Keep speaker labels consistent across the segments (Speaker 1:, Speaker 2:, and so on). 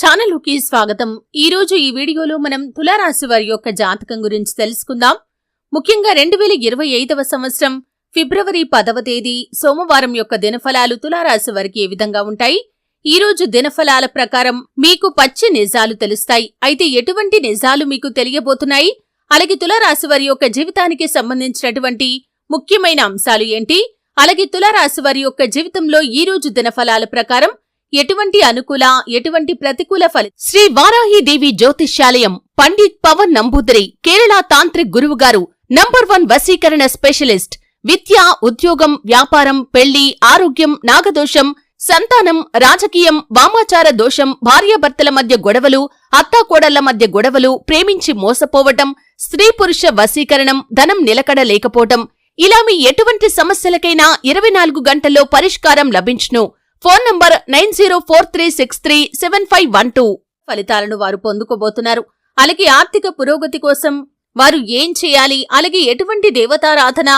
Speaker 1: ఛానలుకి స్వాగతం. ఈ రోజు ఈ వీడియోలో మనం తులారాశి వారి యొక్క జాతకం గురించి తెలుసుకుందాం. ముఖ్యంగా 2025వ సంవత్సరం ఫిబ్రవరి 10వ తేదీ సోమవారం యొక్క దినఫలాలు తులారాశి వారికి ఏ విధంగా ఉంటాయి? ఈ రోజు దినఫలాల ప్రకారం మీకు పచ్చి నిజాలు తెలుస్తాయి. అయితే ఎటువంటి నిజాలు మీకు తెలియబోతున్నాయి? అలాగే తులారాశి వారి యొక్క జీవితానికి సంబంధించినటువంటి ముఖ్యమైన అంశాలు ఏంటి? అలాగే తులారాశి వారి యొక్క జీవితంలో ఈ రోజు దినఫలాల ప్రకారం ఎటువంటి అనుకూల ఎటువంటి ప్రతికూల ఫలితం? శ్రీ వారాహి దేవి జ్యోతిష్యాలయం పండిత్ పవన్ నంబూదరి కేరళ తాంత్రిక్ గురువుగారు నంబర్ 1 వశీకరణ స్పెషలిస్ట్. విద్య, ఉద్యోగం, వ్యాపారం, పెళ్లి, ఆరోగ్యం, నాగదోషం, సంతానం, రాజకీయం, వామాచార దోషం, భార్యాభర్తల మధ్య గొడవలు, అత్తాకోడళ్ల మధ్య గొడవలు, ప్రేమించి మోసపోవటం, స్త్రీ పురుష వశీకరణం, ధనం నిలకడ లేకపోవటం, ఇలా మీ ఎటువంటి సమస్యలకైనా 24 గంటల్లో పరిష్కారం లభించును. Phone number 9043637512. ఫలితాలను వారు పొందుకోబోతున్నారు. అలాగే ఆర్థిక పురోగతి కోసం వారు ఏం చేయాలి, అలాగే ఎటువంటి దేవతారాధన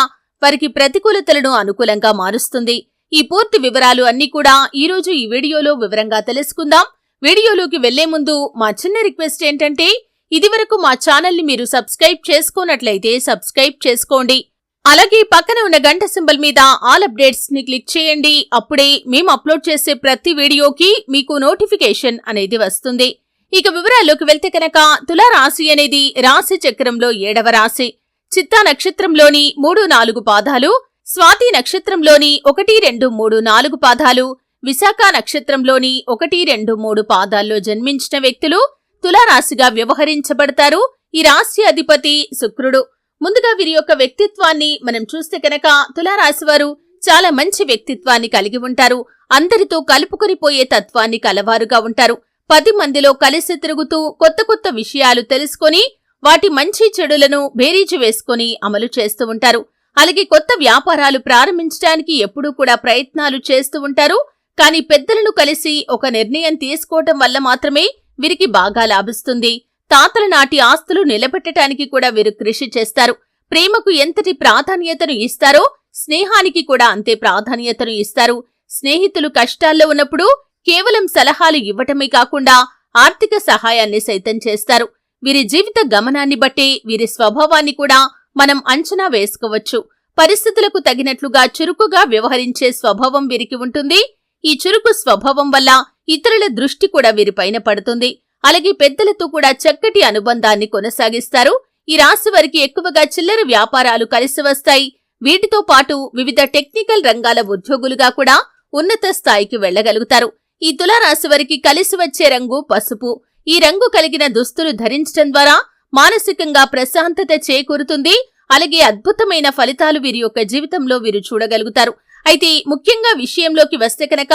Speaker 1: వారికి ప్రతికూలతలను అనుకూలంగా మారుస్తుంది? ఈ పూర్తి వివరాలు అన్నీ కూడా ఈ రోజు ఈ వీడియోలో వివరంగా తెలుసుకుందాం. వీడియోలోకి వెళ్లే ముందు మా చిన్న రిక్వెస్ట్ ఏంటంటే, ఇదివరకు మా ఛానల్ని మీరు సబ్స్క్రైబ్ చేసుకోనట్లయితే సబ్స్క్రైబ్ చేసుకోండి. అలాగే పక్కన ఉన్న గంట సింబల్ మీద ఆల్ అప్డేట్స్ ని క్లిక్ చేయండి. అప్పుడే మేము అప్లోడ్ చేసే ప్రతి వీడియోకి మీకు నోటిఫికేషన్ అనేది వస్తుంది. ఇక వివరాల్లోకి వెళ్తే కనుక తులారాశి అనేది రాశి చక్రంలో 7వ రాశి. చిత్తా నక్షత్రంలోని 3-4 పాదాలు, స్వాతి నక్షత్రంలోని 1-2-3-4 పాదాలు, విశాఖ నక్షత్రంలోని 1-2-3 పాదాల్లో జన్మించిన వ్యక్తులు తులారాశిగా వ్యవహరించబడతారు. ఈ రాశి అధిపతి శుక్రుడు. ముందుగా వీరి యొక్క వ్యక్తిత్వాన్ని మనం చూస్తే కనుక తులారాశి వారు చాలా మంచి వ్యక్తిత్వాన్ని కలిగి ఉంటారు. అందరితో కలుపుకొనిపోయే తత్వాన్ని కలవారుగా ఉంటారు. 10 మందిలో కలిసి తిరుగుతూ కొత్త కొత్త విషయాలు తెలుసుకొని వాటి మంచి చెడులను బేరీజు వేసుకొని అమలు చేస్తూ ఉంటారు. అలాగే కొత్త వ్యాపారాలు ప్రారంభించడానికి ఎప్పుడూ కూడా ప్రయత్నాలు చేస్తూ ఉంటారు. కానీ పెద్దలను కలిసి ఒక నిర్ణయం తీసుకోవటం వల్ల మాత్రమే వీరికి బాగా లాభిస్తుంది. తాతల నాటి ఆస్తులు నిలబెట్టడానికి కూడా వీరు కృషి చేస్తారు. ప్రేమకు ఎంతటి ప్రాధాన్యతను ఇస్తారో స్నేహానికి కూడా అంతే ప్రాధాన్యతను ఇస్తారు. స్నేహితులు కష్టాల్లో ఉన్నప్పుడు కేవలం సలహాలు ఇవ్వటమే కాకుండా ఆర్థిక సహాయాన్ని సైతం చేస్తారు. వీరి జీవిత గమనాన్ని బట్టి వీరి స్వభావాన్ని కూడా మనం అంచనా వేసుకోవచ్చు. పరిస్థితులకు తగినట్లుగా చురుకుగా వ్యవహరించే స్వభావం వీరికి ఉంటుంది. ఈ చురుకు స్వభావం వల్ల ఇతరుల దృష్టి కూడా వీరిపైన పడుతుంది. అలాగే పెద్దలతో కూడా చక్కటి అనుబంధాన్ని కొనసాగిస్తారు. ఈ రాశి వారికి ఎక్కువగా చిల్లర వ్యాపారాలు కలిసి వస్తాయి. వీటితో పాటు వివిధ టెక్నికల్ రంగాల ఉద్యోగులుగా కూడా ఉన్నత స్థాయికి వెళ్లగలుగుతారు. ఈ తులారాశి వారికి కలిసి వచ్చే రంగు పసుపు. ఈ రంగు కలిగిన దుస్తులు ధరించడం ద్వారా మానసికంగా ప్రశాంతత చేకూరుతుంది. అలాగే అద్భుతమైన ఫలితాలు వీరి యొక్క జీవితంలో వీరు చూడగలుగుతారు. అయితే ముఖ్యంగా విషయంలోకి వస్తే కనుక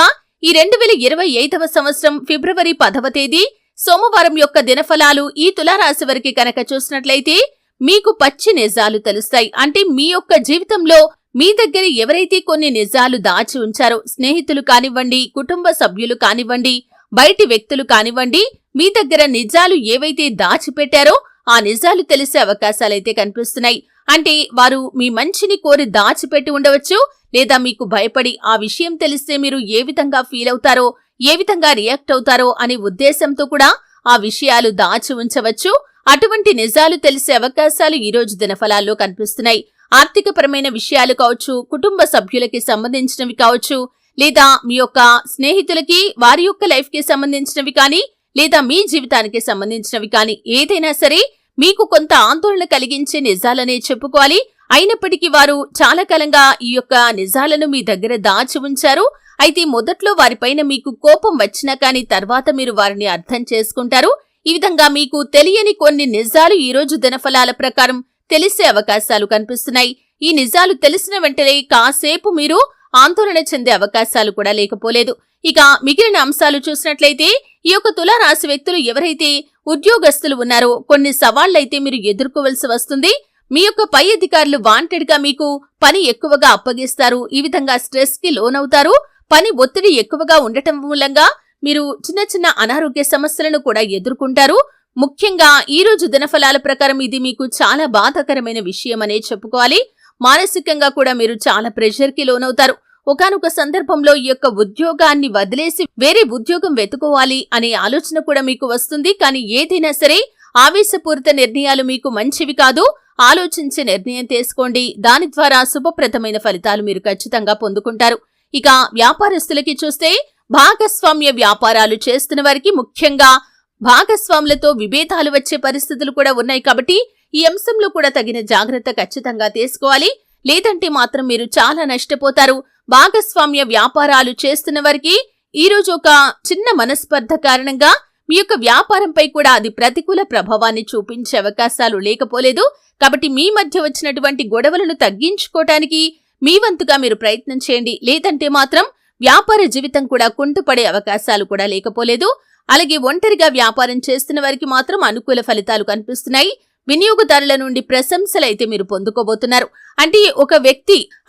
Speaker 1: ఈ 2025వ సంవత్సరం ఫిబ్రవరి 10వ తేదీ సోమవారం యొక్క దినఫలాలు ఈ తులారాశి వారికి కనుక చూసినట్లయితే మీకు పచ్చి నిజాలు తెలుస్తాయి. అంటే మీ యొక్క జీవితంలో మీ దగ్గర ఎవరైతే కొన్ని నిజాలు దాచి ఉంచారో, స్నేహితులు కానివ్వండి, కుటుంబ సభ్యులు కానివ్వండి, బయటి వ్యక్తులు కానివ్వండి, మీ దగ్గర నిజాలు ఏవైతే దాచిపెట్టారో ఆ నిజాలు తెలిసే అవకాశాలైతే కనిపిస్తున్నాయి. అంటే వారు మీ మంచిని కోరి దాచిపెట్టి ఉండవచ్చు, లేదా మీకు భయపడి ఆ విషయం తెలిస్తే మీరు ఏ విధంగా ఫీల్ అవుతారో, ఏ విధంగా రియాక్ట్ అవుతారో అనే ఉద్దేశంతో కూడా ఆ విషయాలు దాచి ఉంచవచ్చు. అటువంటి నిజాలు తెలిసే అవకాశాలు ఈ రోజు దినఫలాల్లో కనిపిస్తున్నాయి. ఆర్థికపరమైన విషయాలు కావచ్చు, కుటుంబ సభ్యులకి సంబంధించినవి కావచ్చు, లేదా మీ యొక్క స్నేహితులకి వారి యొక్క లైఫ్ కి సంబంధించినవి కానీ, లేదా మీ జీవితానికి సంబంధించినవి కానీ ఏదైనా సరే మీకు కొంత ఆందోళన కలిగించే నిజాలనే చెప్పుకోవాలి. అయినప్పటికీ వారు చాలా కాలంగా ఈ యొక్క నిజాలను మీ దగ్గర దాచి ఉంచారు. అయితే మొదట్లో వారిపైన మీకు కోపం వచ్చినా కానీ తర్వాత మీరు వారిని అర్థం చేసుకుంటారు. ఈ విధంగా మీకు తెలియని కొన్ని నిజాలు ఈ రోజు దినఫలాల ప్రకారం తెలిసే అవకాశాలు కనిపిస్తున్నాయి. ఈ నిజాలు తెలిసిన వెంటనే కాసేపు మీరు ఆందోళన చెందే అవకాశాలు కూడా లేకపోలేదు. ఇక మిగిలిన అంశాలు చూసినట్లయితే ఈ యొక్క తులారాశి వ్యక్తులు ఎవరైతే ఉద్యోగస్తులు ఉన్నారో కొన్ని సవాళ్లైతే మీరు ఎదుర్కోవలసి వస్తుంది. మీ యొక్క పై అధికారులు వాంటెడ్ గా మీకు పని ఎక్కువగా అప్పగిస్తారు. ఈ విధంగా స్ట్రెస్ కి లోనవుతారు. పని ఒత్తిడి ఎక్కువగా ఉండటం మూలంగా మీరు చిన్న చిన్న అనారోగ్య సమస్యలను కూడా ఎదుర్కొంటారు. ముఖ్యంగా ఈ రోజు దినఫలాల ప్రకారం ఇది మీకు చాలా బాధాకరమైన విషయం అనే చెప్పుకోవాలి. మానసికంగా కూడా మీరు చాలా ప్రెషర్ కి లోనవుతారు. ఒకానొక సందర్భంలో ఈ యొక్క ఉద్యోగాన్ని వదిలేసి వేరే ఉద్యోగం వెతుకోవాలి అనే ఆలోచన కూడా మీకు వస్తుంది. కానీ ఏదైనా సరే ఆవేశపూరిత నిర్ణయాలు మీకు మంచివి కాదు. ఆలోచించి నిర్ణయం తీసుకోండి. దాని ద్వారా శుభప్రదమైన ఫలితాలు మీరు ఖచ్చితంగా పొందుకుంటారు. ఇక వ్యాపారస్తులకి చూస్తే భాగస్వామ్య వ్యాపారాలు చేస్తున్న వారికి ముఖ్యంగా భాగస్వాములతో విభేదాలు వచ్చే పరిస్థితులు కూడా ఉన్నాయి. కాబట్టి ఈ అంశంలో కూడా తగిన జాగ్రత్త ఖచ్చితంగా తీసుకోవాలి. లేదంటే మాత్రం మీరు చాలా నష్టపోతారు. భాగస్వామ్య వ్యాపారాలు చేస్తున్న వారికి ఈరోజు ఒక చిన్న మనస్పర్ధ కారణంగా మీ యొక్క వ్యాపారంపై కూడా అది ప్రతికూల ప్రభావాన్ని చూపించే అవకాశాలు లేకపోలేదు. కాబట్టి మీ మధ్య వచ్చినటువంటి గొడవలను తగ్గించుకోవటానికి మీ వంతుగా మీరు ప్రయత్నం చేయండి. లేదంటే మాత్రం వ్యాపార జీవితం కూడా కుంటుపడే అవకాశాలు కూడా లేకపోలేదు. అలాగే ఒంటరిగా వ్యాపారం చేస్తున్న వారికి మాత్రం అనుకూల ఫలితాలు కనిపిస్తున్నాయి. వినియోగదారుల నుండి ప్రశంసలైతే మీరు పొందుకోబోతున్నారు.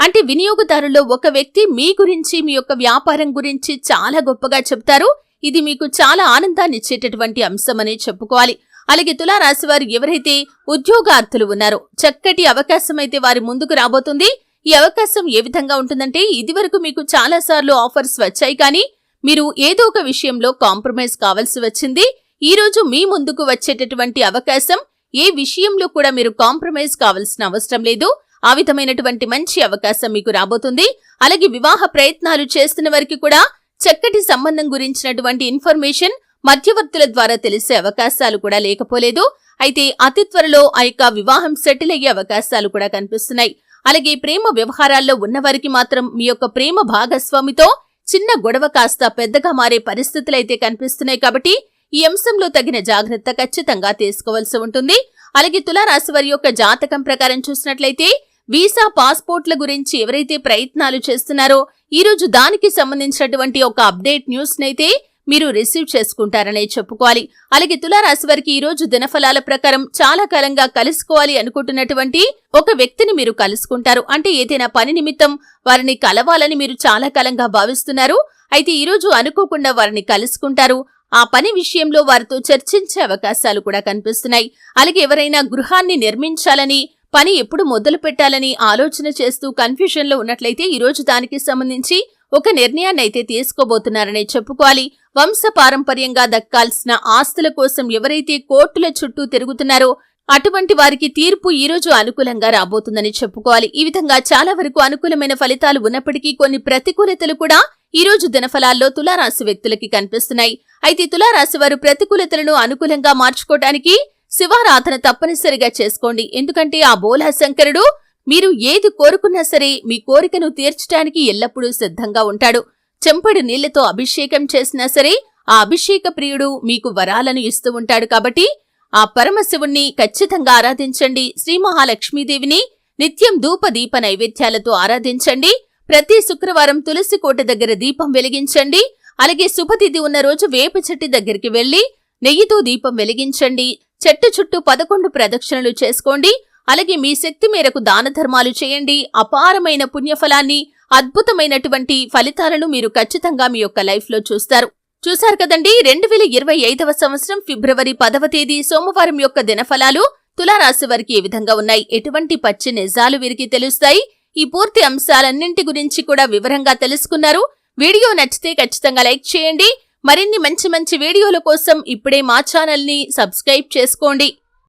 Speaker 1: అంటే వినియోగదారుల్లో ఒక వ్యక్తి మీ గురించి, మీ యొక్క వ్యాపారం గురించి చాలా గొప్పగా చెప్తారు. ఇది మీకు చాలా ఆనందాన్ని ఇచ్చేటటువంటి అంశమనే చెప్పుకోవాలి. అలాగే తులారాశి వారు ఎవరైతే ఉద్యోగార్థులు ఉన్నారో చక్కటి అవకాశం అయితే వారి ముందుకు రాబోతుంది. ఈ అవకాశం ఏ విధంగా ఉంటుందంటే, ఇదివరకు మీకు చాలా సార్లు ఆఫర్స్ వచ్చాయి, కానీ మీరు ఏదో ఒక విషయంలో కాంప్రమైజ్ కావాల్సి వచ్చింది. ఈ రోజు మీ ముందుకు వచ్చేటటువంటి అవకాశం ఏ విషయంలో కూడా మీరు కాంప్రమైజ్ కావాల్సిన అవసరం లేదు. ఆ విధమైనటువంటి మంచి అవకాశం మీకు రాబోతుంది. అలాగే వివాహ ప్రయత్నాలు చేస్తున్న వారికి కూడా చక్కటి సంబంధం గురించినటువంటి ఇన్ఫర్మేషన్ మధ్యవర్తుల ద్వారా తెలిసే అవకాశాలు కూడా లేకపోలేదు. అయితే అతి త్వరలో ఆ యొక్క వివాహం సెటిల్ అయ్యే అవకాశాలు కూడా కనిపిస్తున్నాయి. అలాగే ప్రేమ వ్యవహారాల్లో ఉన్నవారికి మాత్రం మీ యొక్క ప్రేమ భాగస్వామితో చిన్న గొడవ కాస్త పెద్దగా మారే పరిస్థితులైతే కనిపిస్తున్నాయి. కాబట్టి ఈ అంశంలో తగిన జాగ్రత్త ఖచ్చితంగా తీసుకోవాల్సి ఉంటుంది. అలాగే తులారాశి వారి యొక్క జాతకం ప్రకారం చూసినట్లయితే వీసా, పాస్పోర్ట్ల గురించి ఎవరైతే ప్రయత్నాలు చేస్తున్నారో ఈ రోజు దానికి సంబంధించినటువంటి ఒక అప్డేట్ న్యూస్ నైతే మీరు రిసీవ్ చేసుకుంటారనే చెప్పుకోవాలి. అలాగే తులారాశి వారికి ఈ రోజు దినఫలాల ప్రకారం చాలా కాలంగా కలుసుకోవాలి అనుకుంటున్నటువంటి ఒక వ్యక్తిని మీరు కలుసుకుంటారు. అంటే ఏదైనా పని నిమిత్తం వారిని కలవాలని మీరు చాలా కాలంగా భావిస్తున్నారు. అయితే ఈ రోజు అనుకోకుండా వారిని కలుసుకుంటారు. ఆ పని విషయంలో వారితో చర్చించే అవకాశాలు కూడా కనిపిస్తున్నాయి. అలాగే ఎవరైనా గృహాన్ని నిర్మించాలని, పని ఎప్పుడు మొదలు పెట్టాలని ఆలోచన చేస్తూ కన్ఫ్యూజన్ లో ఉన్నట్లయితే ఈ రోజు దానికి సంబంధించి ఒక నిర్ణయాన్ని అయితే తీసుకోబోతున్నారనే చెప్పుకోవాలి. వంశ పారంపర్యంగా దక్కాల్సిన ఆస్తుల కోసం ఎవరైతే కోర్టుల చుట్టూ తిరుగుతున్నారో అటువంటి వారికి తీర్పు ఈ రోజు అనుకూలంగా రాబోతుందని చెప్పుకోవాలి. ఈ విధంగా చాలా వరకు అనుకూలమైన ఫలితాలు ఉన్నప్పటికీ కొన్ని ప్రతికూలతలు కూడా ఈ రోజు దినఫలాల్లో తులారాశి వ్యక్తులకి కనిపిస్తున్నాయి. అయితే తులారాశి వారు ప్రతికూలతలను అనుకూలంగా మార్చుకోవడానికి శివారాధన తప్పనిసరిగా చేసుకోండి. ఎందుకంటే ఆ బోలా శంకరుడు మీరు ఏది కోరుకున్నా సరే మీ కోరికను తీర్చడానికి ఎల్లప్పుడూ సిద్ధంగా ఉంటాడు. చెంపడి నీళ్లతో అభిషేకం చేసినా సరే ఆ అభిషేక ప్రియుడు మీకు వరాలను ఇస్తూ ఉంటాడు. కాబట్టి ఆ పరమశివుణ్ణి ఖచ్చితంగా ఆరాధించండి. శ్రీ మహాలక్ష్మీదేవిని నిత్యం ధూప దీప నైవేద్యాలతో ఆరాధించండి. ప్రతి శుక్రవారం తులసి కోట దగ్గర దీపం వెలిగించండి. అలాగే శుభతిథి ఉన్న రోజు వేప చెట్టు దగ్గరికి వెళ్లి నెయ్యితో దీపం వెలిగించండి. చెట్టు చుట్టూ 11 ప్రదక్షిణలు చేసుకోండి. అలాగే మీ శక్తి మేరకు దాన ధర్మాలు చేయండి. అపారమైన పుణ్యఫలాన్ని, అద్భుతమైనటువంటి ఫలితాలను మీరు ఖచ్చితంగా మీ యొక్క లైఫ్ లో చూశారు కదండి. 2025వ సంవత్సరం ఫిబ్రవరి 10వ తేదీ సోమవారం యొక్క దినఫలాలు తులారాశి వారికి ఏ విధంగా ఉన్నాయి, ఎటువంటి పచ్చి నిజాలు వీరికి తెలుస్తాయి, ఈ పూర్తి అంశాలన్నింటి గురించి కూడా వివరంగా తెలుసుకున్నారు. వీడియో నచ్చితే ఖచ్చితంగా లైక్ చేయండి. మరిన్ని మంచి వీడియోల కోసం ఇప్పుడే మా ఛానల్ ని సబ్స్క్రైబ్ చేసుకోండి.